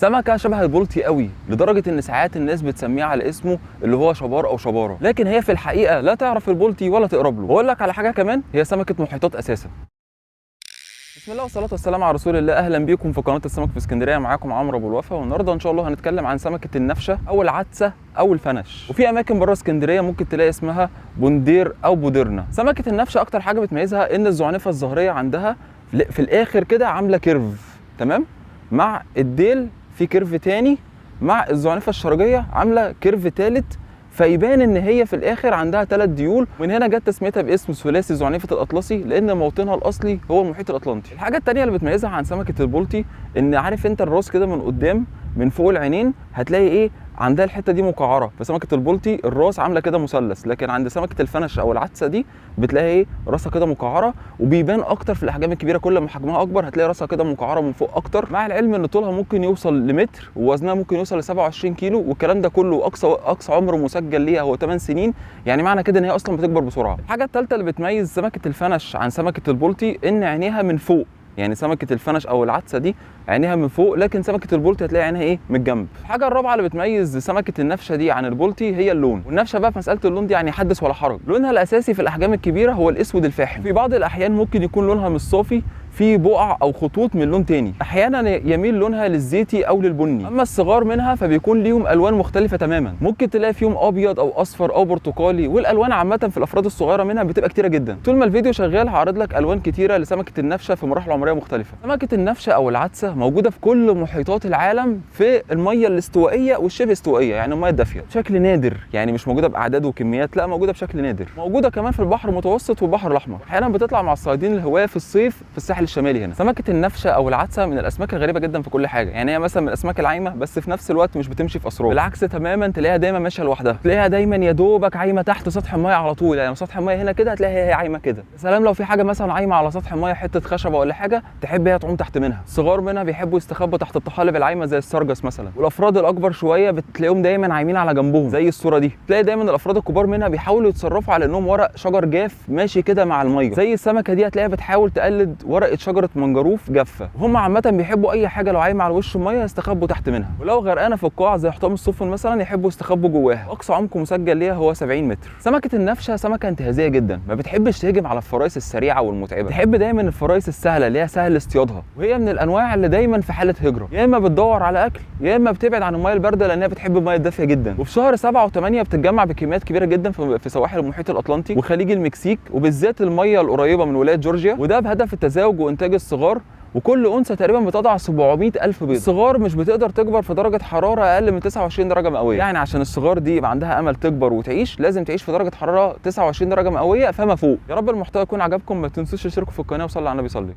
سمكه شبه البلطي قوي لدرجه ان ساعات الناس بتسميه على اسمه اللي هو شبار او شباره، لكن هي في الحقيقه لا تعرف البلطي ولا تقرب له. واقول لك على حاجه كمان، هي سمكه محيطات اساسا. بسم الله والصلاه والسلام على رسول الله. اهلا بيكم في قناه السمك في اسكندريه، معاكم عمرو ابو الوفا. والنهارده ان شاء الله هنتكلم عن سمكه النفشه او العدسه او الفنش. وفي اماكن بره اسكندريه ممكن تلاقي اسمها بندير او بودرنا. سمكه النفشه اكتر حاجه بتميزها ان الزعنفه الظهريه عندها في الاخر كده عامله كيرف، تمام، مع الديل في كيرف تاني، مع الزعنفه الشرجيه عامله كيرف تالت، فيبان ان هي في الاخر عندها 3 ديول. ومن هنا جت تسميتها باسم ثلاثي زعنفه الاطلسي، لان موطنها الاصلي هو المحيط الاطلنطي. الحاجه الثانيه اللي بتميزها عن سمكه البلطي ان عارف انت الراس كده من قدام من فوق العينين هتلاقي ايه عندها الحته دي مقعره. فسمكه البلطي الراس عامله كده مثلث، لكن عند سمكه الفنش او العدسه دي بتلاقي ايه راسها كده مقعره، وبيبان اكتر في الاحجام الكبيره. كل ما حجمها اكبر هتلاقي راسها كده مقعره من فوق اكتر، مع العلم ان طولها ممكن يوصل لمتر ووزنها ممكن يوصل ل 27 كيلو. والكلام ده كله اقصى عمر مسجل ليها هو 8 سنين، يعني معنى كده ان هي اصلا بتكبر بسرعه. الحاجه الثالثه اللي بتميز سمكه الفنش عن سمكه البلطي ان عينيها من فوق، يعني سمكه الفنش او العدسه دي عينيها من فوق، لكن سمكه البلطي هتلاقي عينها ايه من الجنب. الحاجه الرابعه اللي بتميز سمكه النفشه دي عن البلطي هي اللون. والنفشه بقى في مساله اللون دي يعني حدث ولا حرج، لونها الاساسي في الاحجام الكبيره هو الاسود الفاحم. في بعض الاحيان ممكن يكون لونها مش صافي، في بقع او خطوط من لون تاني. احيانا يميل لونها للزيتي او للبني. اما الصغار منها فبيكون ليهم الوان مختلفه تماما، ممكن تلاقي فيهم ابيض او اصفر او برتقالي. والالوان عامه في الافراد الصغيره منها بتبقى كتيره جدا. طول ما الفيديو شغال هعرض لك الوان كتيره لسمكه النفشه في مراحل عمريه مختلفه. سمكه النفشه او العدسه موجوده في كل محيطات العالم في الميه الاستوائيه والشبه استوائيه، يعني الميه الدافيه بشكل نادر، يعني مش موجوده باعداد وكميات، لا موجوده بشكل نادر. موجوده كمان في البحر المتوسط والبحر الاحمر، احيانا بتطلع مع الصيادين الهواه في الصيف في الساحل الشمالي هنا. سمكه النفشه او العدسه من الاسماك الغريبه جدا في كل حاجه، يعني هي مثلا من الاسماك العايمه بس في نفس الوقت مش بتمشي في اسرار، بالعكس تماما تلاقيها دايما ماشيه لوحدها، تلاقيها دايما يا دوبك عايمه تحت سطح الميه على طول. يعني سطح الميه هنا كده هتلاقيها هي عايمه كده. يا سلام لو في حاجه مثلا عايمه على سطح الميه، حته خشبه ولا حاجه، تحب هي تعوم تحت منها. الصغار منها بيحبوا يستخبوا تحت الطحالب العايمه زي السرجس مثلا. والافراد الاكبر شويه بتلاقيهم دايما عايمين على جنبهم زي الصوره دي. تلاقي دايما الافراد الكبار منها بيحاولوا يتصرفوا على انهم ورق شجر جاف ماشي كده مع الميه، زي السمكه دي هتلاقيها بتحاول تقلد ورقه شجره منجروف جافه. وهم عامه بيحبوا اي حاجه لو عايمه على وش الميه يستخبوا تحت منها، ولو غرقانه في القاع زي حطام السفن مثلا يحبوا يستخبوا جواها. اقصى عمق مسجل ليها هو 70 متر. سمكه النفشه سمكه انتهازيه جدا، ما بتحبش تهجم على الفرايس السريعه والمتعبه، تحب دايما الفرايس السهله اللي هي سهل اصطيادها. وهي من الانواع اللي دايما في حاله هجره، يا اما بتدور على اكل يا اما بتبعد عن الميه البارده لانها بتحب الميه الدافيه جدا. وفي شهر 7 و8 بتتجمع بكميات كبيره جدا في سواحل المحيط الاطلنطي وخليج المكسيك، وبالذات الميه القريبه من ولايه جورجيا، وده بهدف التزاوج وانتاج الصغار. وكل انثى تقريبا بتضع 700,000 بيض. الصغار مش بتقدر تكبر في درجه حراره اقل من 29 درجه مئويه، يعني عشان الصغار دي يبقى عندها امل تكبر وتعيش لازم تعيش في درجه حراره 29 درجه مئويه فما فوق. يا رب المحتوى يكون عجبكم، ما تنسوش تشتركوا في القناه وصلوا على النبي صلي.